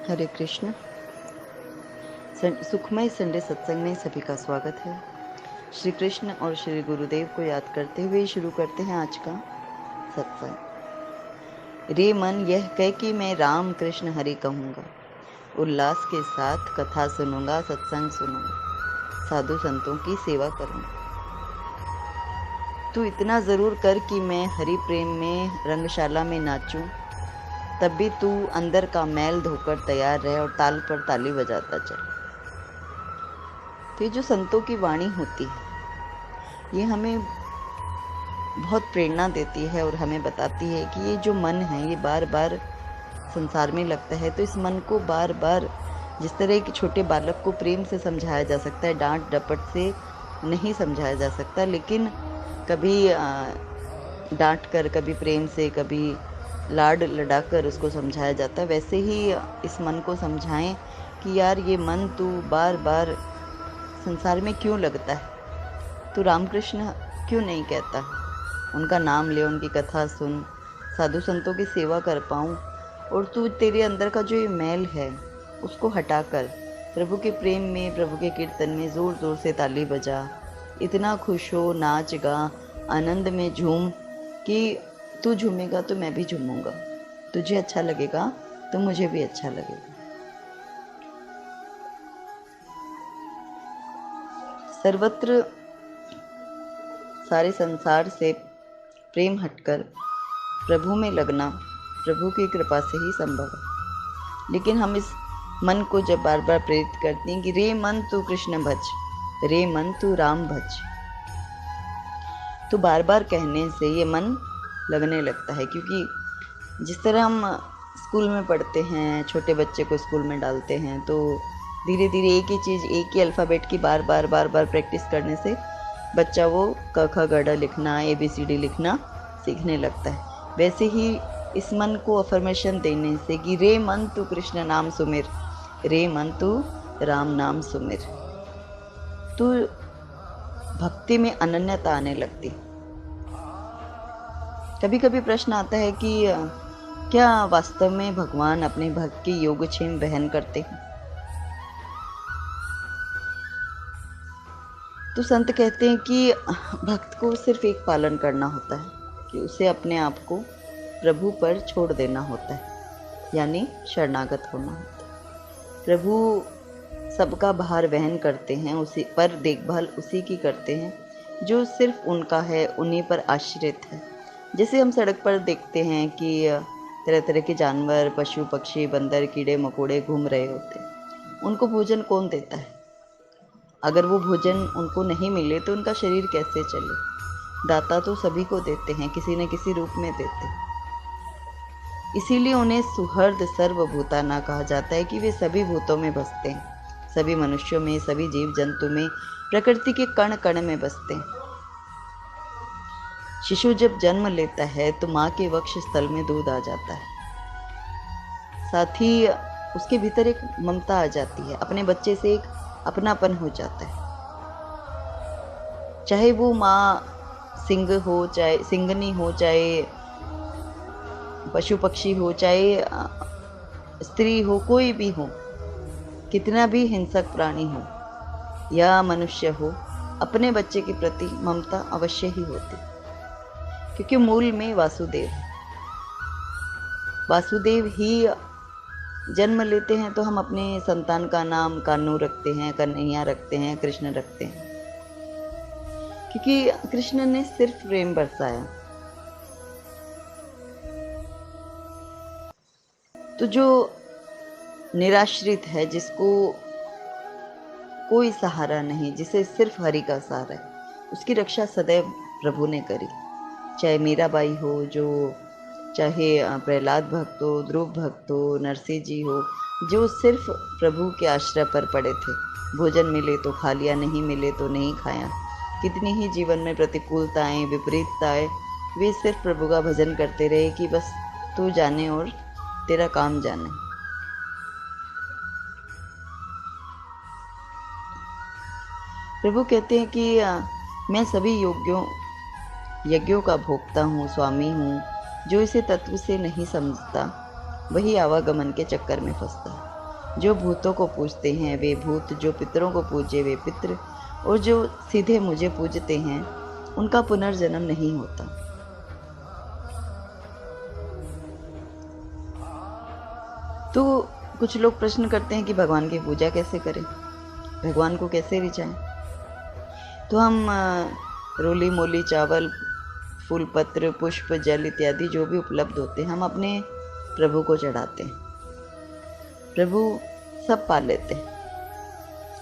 हरे कृष्ण। सुखमय संडे सत्संग में सभी का स्वागत है। श्री कृष्ण और श्री गुरुदेव को याद करते हुए शुरू करते हैं आज का सत्संग। रे मन यह कह कि मैं राम कृष्ण हरि कहूँगा, उल्लास के साथ कथा सुनूंगा, सत्संग सुनूंगा, साधु संतों की सेवा करूंगा। तू इतना जरूर कर कि मैं हरि प्रेम में रंगशाला में नाचूं, तब भी तू अंदर का मैल धोकर तैयार रहे और ताल पर ताली बजाता चल। तो ये जो संतों की वाणी होती है, ये हमें बहुत प्रेरणा देती है और हमें बताती है कि ये जो मन है ये बार बार संसार में लगता है। तो इस मन को बार बार, जिस तरह एक छोटे बालक को प्रेम से समझाया जा सकता है, डांट डपट से नहीं समझाया जा सकता, लेकिन कभी डांट कर, कभी प्रेम से, कभी लाड लडाकर उसको समझाया जाता है। वैसे ही इस मन को समझाएं कि यार ये मन तू बार बार संसार में क्यों लगता है, तू रामकृष्ण क्यों नहीं कहता, उनका नाम ले, उनकी कथा सुन, साधु संतों की सेवा कर पाऊँ, और तू तेरे अंदर का जो ये मैल है उसको हटाकर प्रभु के प्रेम में, प्रभु के कीर्तन में ज़ोर ज़ोर से ताली बजा, इतना खुश हो, नाच गा, आनंद में झूम कि तू झूमेगा तो मैं भी झूमूंगा, तुझे अच्छा लगेगा तो मुझे भी अच्छा लगेगा। सर्वत्र सारे संसार से प्रेम हटकर प्रभु में लगना प्रभु की कृपा से ही संभव है। लेकिन हम इस मन को जब बार बार प्रेरित करते हैं कि रे मन तू कृष्ण भज, रे मन तू राम भज, तो बार बार कहने से ये मन लगने लगता है। क्योंकि जिस तरह हम स्कूल में पढ़ते हैं, छोटे बच्चे को स्कूल में डालते हैं, तो धीरे धीरे एक ही चीज़, एक ही अल्फ़ाबेट की बार बार प्रैक्टिस करने से बच्चा वो क ख ग घ लिखना, ABCD लिखना सीखने लगता है। वैसे ही इस मन को अफर्मेशन देने से कि रे मन तू कृष्ण नाम सुमिर, रे मन तू राम नाम सुमिर, तो भक्ति में अनन्यता आने लगती। कभी कभी प्रश्न आता है कि क्या वास्तव में भगवान अपने भक्त की योगक्षेम वहन करते हैं? तो संत कहते हैं कि भक्त को सिर्फ एक पालन करना होता है कि उसे अपने आप को प्रभु पर छोड़ देना होता है, यानी शरणागत होना होता है। प्रभु सबका भार वहन करते हैं, उसी पर देखभाल उसी की करते हैं जो सिर्फ उनका है, उन्हीं पर आश्रित है। जैसे हम सड़क पर देखते हैं कि तरह तरह के जानवर, पशु पक्षी, बंदर, कीड़े मकोड़े घूम रहे होते हैं, उनको भोजन कौन देता है? अगर वो भोजन उनको नहीं मिले तो उनका शरीर कैसे चले? दाता तो सभी को देते हैं, किसी न किसी रूप में देते हैं। इसीलिए उन्हें सुहृद सर्वभूताना कहा जाता है कि वे सभी भूतों में बसते हैं, सभी मनुष्यों में, सभी जीव जंतु में, प्रकृति के कण कण में बसते हैं। शिशु जब जन्म लेता है तो माँ के वक्ष स्थल में दूध आ जाता है, साथ ही उसके भीतर एक ममता आ जाती है, अपने बच्चे से एक अपनापन हो जाता है। चाहे वो माँ सिंह हो, चाहे सिंगनी हो, चाहे पशु पक्षी हो, चाहे स्त्री हो, कोई भी हो, कितना भी हिंसक प्राणी हो या मनुष्य हो, अपने बच्चे के प्रति ममता अवश्य ही होती, क्योंकि मूल में वासुदेव है। वासुदेव ही जन्म लेते हैं तो हम अपने संतान का नाम कान्हू रखते हैं, कन्हैया रखते हैं, कृष्ण रखते हैं, क्योंकि कृष्ण ने सिर्फ प्रेम बरसाया। तो जो निराश्रित है, जिसको कोई सहारा नहीं, जिसे सिर्फ हरि का सहारा है, उसकी रक्षा सदैव प्रभु ने करी। चाहे मीराबाई हो, जो चाहे प्रहलाद भक्त हो, ध्रुव भक्त हो, नरसिंह जी हो, जो सिर्फ प्रभु के आश्रय पर पड़े थे। भोजन मिले तो खा लिया, नहीं मिले तो नहीं खाया। कितनी ही जीवन में प्रतिकूलताएं, विपरीतताएं, वे सिर्फ प्रभु का भजन करते रहे कि बस तू जाने और तेरा काम जाने। प्रभु कहते हैं कि मैं सभी यज्ञों का भोक्ता हूँ, स्वामी हूँ। जो इसे तत्व से नहीं समझता वही आवागमन के चक्कर में फंसता है। जो भूतों को पूजते हैं वे भूत, जो पितरों को पूजे वे पितृ, और जो सीधे मुझे पूजते हैं उनका पुनर्जन्म नहीं होता। तो कुछ लोग प्रश्न करते हैं कि भगवान की पूजा कैसे करें, भगवान को कैसे रिझाएं। तो हम रोली मोली चावल, फूल पत्र, पुष्प, जल इत्यादि जो भी उपलब्ध होते हैं हम अपने प्रभु को चढ़ाते हैं। प्रभु सब पा लेते हैं,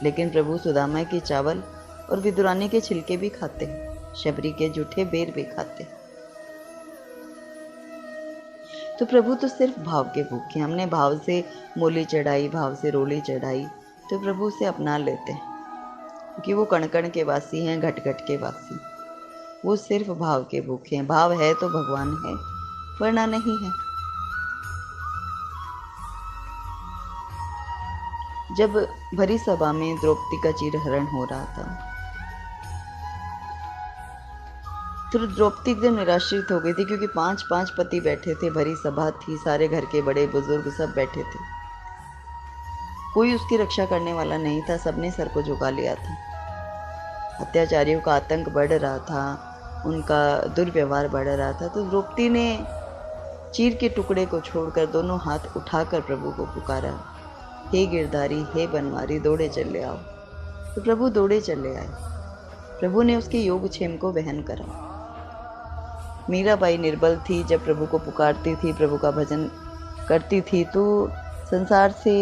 लेकिन प्रभु सुदामा की चावल और विदुरानी के छिलके भी खाते हैं, शबरी के जूठे बेर भी खाते हैं। तो प्रभु तो सिर्फ भाव के भूखे। हमने भाव से मोली चढ़ाई, भाव से रोली चढ़ाई, तो प्रभु से अपना लेते हैं, क्योंकि वो कण कण के वासी हैं, घट घट के वासी। वो सिर्फ भाव के भूखे हैं। भाव है तो भगवान है, वरना नहीं है। जब भरी सभा में द्रौपदी का चीरहरण हो रहा था, तो द्रौपदी एकदम निराश्रित हो गई थी, क्योंकि 5 पति बैठे थे, भरी सभा थी, सारे घर के बड़े बुजुर्ग सब बैठे थे। कोई उसकी रक्षा करने वाला नहीं था, सबने सर को झुका लिया था। अत्याचारियों का आतंक बढ़ रहा था, उनका दुर्व्यवहार बढ़ रहा था। तो द्रौपदी ने चीर के टुकड़े को छोड़कर दोनों हाथ उठाकर प्रभु को पुकारा, हे गिरधारी, हे बनवारी, दौड़े चले आओ। तो प्रभु दौड़े चले आए। प्रभु ने उसके योगक्षेम को वहन करा। मीराबाई निर्बल थी, जब प्रभु को पुकारती थी, प्रभु का भजन करती थी, तो संसार से,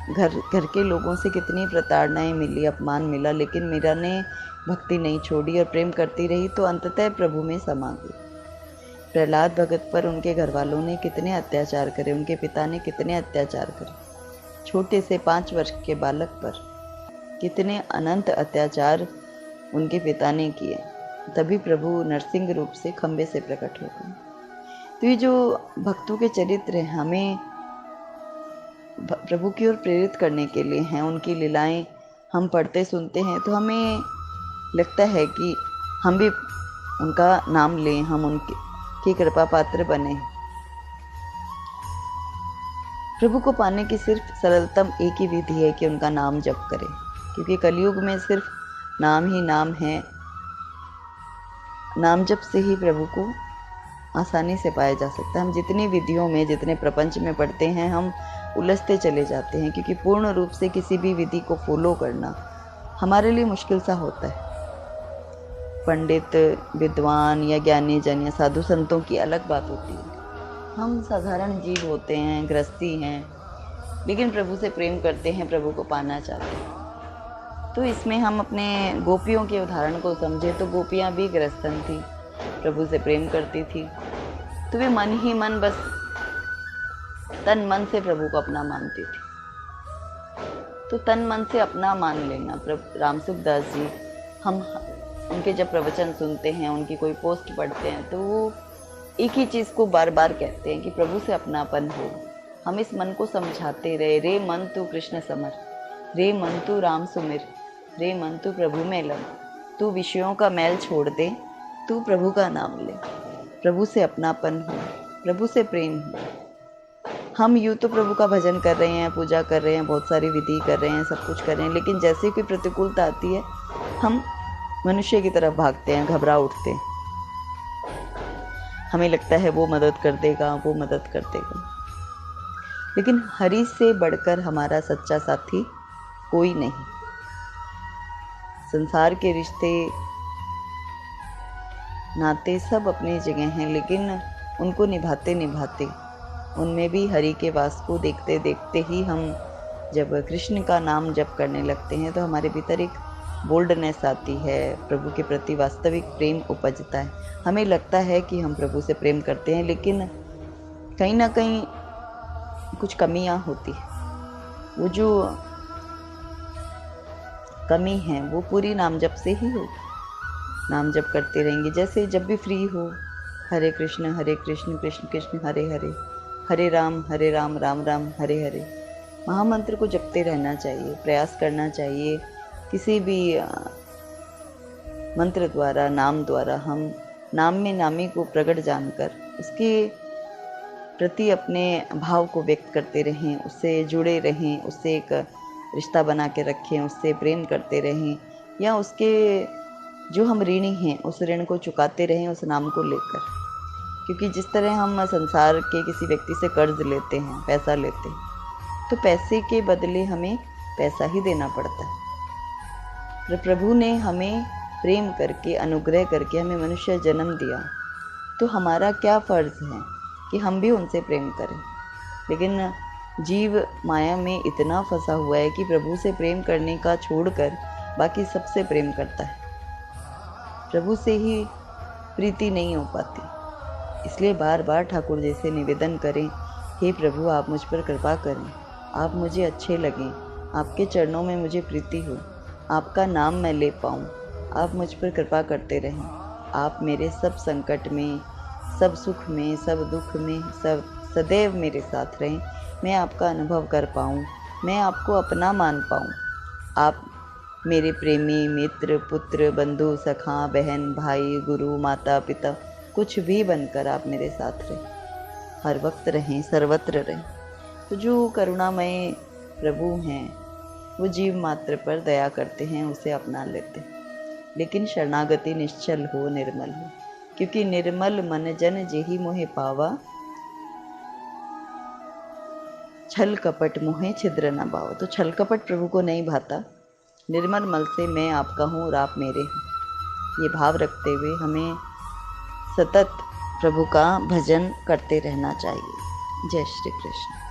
घर के लोगों से कितनी प्रताड़नाएं मिली, अपमान मिला, लेकिन मीरा ने भक्ति नहीं छोड़ी और प्रेम करती रही, तो अंततः प्रभु में समा गई। प्रहलाद भगत पर उनके घर वालों ने कितने अत्याचार करे, उनके पिता ने कितने अत्याचार करे, छोटे से 5 वर्ष के बालक पर कितने अनंत अत्याचार उनके पिता ने किए। तभी प्रभु नरसिंह रूप से खंबे से प्रकट हो गए। तो ये जो भक्तों के चरित्र हैं, हमें प्रभु की ओर प्रेरित करने के लिए हैं। उनकी लीलाएं हम पढ़ते सुनते हैं तो हमें लगता है कि हम भी उनका नाम लें, हम उनकी कृपा पात्र बने। प्रभु को पाने की सिर्फ सरलतम एक ही विधि है कि उनका नाम जप करें, क्योंकि कलयुग में सिर्फ नाम ही नाम है। नाम जप से ही प्रभु को आसानी से पाया जा सकता है। हम जितनी विधियों में, जितने प्रपंच में पढ़ते हैं, हम उलझते चले जाते हैं, क्योंकि पूर्ण रूप से किसी भी विधि को फॉलो करना हमारे लिए मुश्किल सा होता है। पंडित, विद्वान या ज्ञानी जन या साधु संतों की अलग बात होती है। हम साधारण जीव होते हैं, गृहस्थी हैं, लेकिन प्रभु से प्रेम करते हैं, प्रभु को पाना चाहते हैं। तो इसमें हम अपने गोपियों के उदाहरण को समझें तो गोपियाँ भी गृहस्थन थी, प्रभु से प्रेम करती थी, तो वे मन ही मन, बस तन मन से प्रभु को अपना मानती थी। तो तन मन से अपना मान लेना। रामसुख दास जी, हम उनके जब प्रवचन सुनते हैं, उनकी कोई पोस्ट पढ़ते हैं, तो वो एक ही चीज़ को बार बार कहते हैं कि प्रभु से अपनापन हो। हम इस मन को समझाते रहे, रे मन तू कृष्ण समर, रे मन तू राम सुमिर, रे मन तू प्रभु में लग, तू विषयों का मैल छोड़ दे, तू प्रभु का नाम ले। प्रभु से अपनापन हो, प्रभु से प्रेम हो। हम यूँ तो प्रभु का भजन कर रहे हैं, पूजा कर रहे हैं, बहुत सारी विधि कर रहे हैं, सब कुछ कर रहे हैं, लेकिन जैसे कोई प्रतिकूलता आती है हम मनुष्य की तरफ भागते हैं, घबरा उठते हैं। हमें लगता है वो मदद कर देगा, वो मदद कर देगा, लेकिन हरि से बढ़कर हमारा सच्चा साथी कोई नहीं। संसार के रिश्ते नाते सब अपनी जगह हैं, लेकिन उनको निभाते निभाते उनमें भी हरि के वास को देखते देखते ही हम जब कृष्ण का नाम जप करने लगते हैं तो हमारे भीतर एक बोल्डनेस आती है, प्रभु के प्रति वास्तविक प्रेम उपजता है। हमें लगता है कि हम प्रभु से प्रेम करते हैं, लेकिन कहीं ना कहीं कुछ कमियां होती है। वो जो कमी है वो पूरी नाम जप से ही होगी। नाम जप करते रहेंगे, जैसे जब भी फ्री हो, हरे कृष्ण कृष्ण कृष्ण हरे हरे, हरे राम राम राम हरे हरे, महामंत्र को जपते रहना चाहिए, प्रयास करना चाहिए। किसी भी मंत्र द्वारा, नाम द्वारा हम नाम में नामी को प्रकट जानकर उसके प्रति अपने भाव को व्यक्त करते रहें, उससे जुड़े रहें, उससे एक रिश्ता बना के रखें, उससे प्रेम करते रहें, या उसके जो हम ऋणी हैं उस ऋण को चुकाते रहें उस नाम को लेकर। क्योंकि जिस तरह हम संसार के किसी व्यक्ति से कर्ज लेते हैं, पैसा लेते हैं, तो पैसे के बदले हमें पैसा ही देना पड़ता है। पर प्रभु ने हमें प्रेम करके, अनुग्रह करके हमें मनुष्य जन्म दिया, तो हमारा क्या फ़र्ज़ है कि हम भी उनसे प्रेम करें। लेकिन जीव माया में इतना फंसा हुआ है कि प्रभु से प्रेम करने का छोड़कर बाकी सबसे प्रेम करता है। प्रभु से ही प्रीति नहीं हो पाती। इसलिए बार बार ठाकुर जी से निवेदन करें, हे प्रभु आप मुझ पर कृपा करें, आप मुझे अच्छे लगें, आपके चरणों में मुझे प्रीति हो, आपका नाम मैं ले पाऊँ, आप मुझ पर कृपा करते रहें, आप मेरे सब संकट में, सब सुख में, सब दुख में, सब सदैव मेरे साथ रहें, मैं आपका अनुभव कर पाऊँ, मैं आपको अपना मान पाऊँ। आप मेरे प्रेमी, मित्र, पुत्र, बंधु, सखा, बहन, भाई, गुरु, माता, पिता, कुछ भी बनकर आप मेरे साथ रहें, हर वक्त रहें, सर्वत्र रहें। तो जो करुणामय प्रभु हैं वो जीव मात्र पर दया करते हैं, उसे अपना लेते हैं। लेकिन शरणागति निश्चल हो, निर्मल हो, क्योंकि निर्मल मन जन जेहि मोहे पावा, छल कपट मोहे छिद्र न भावा। तो छल कपट प्रभु को नहीं भाता। निर्मल मन से मैं आपका हूँ और आप मेरे हैं, ये भाव रखते हुए हमें सतत प्रभु का भजन करते रहना चाहिए। जय श्री कृष्ण।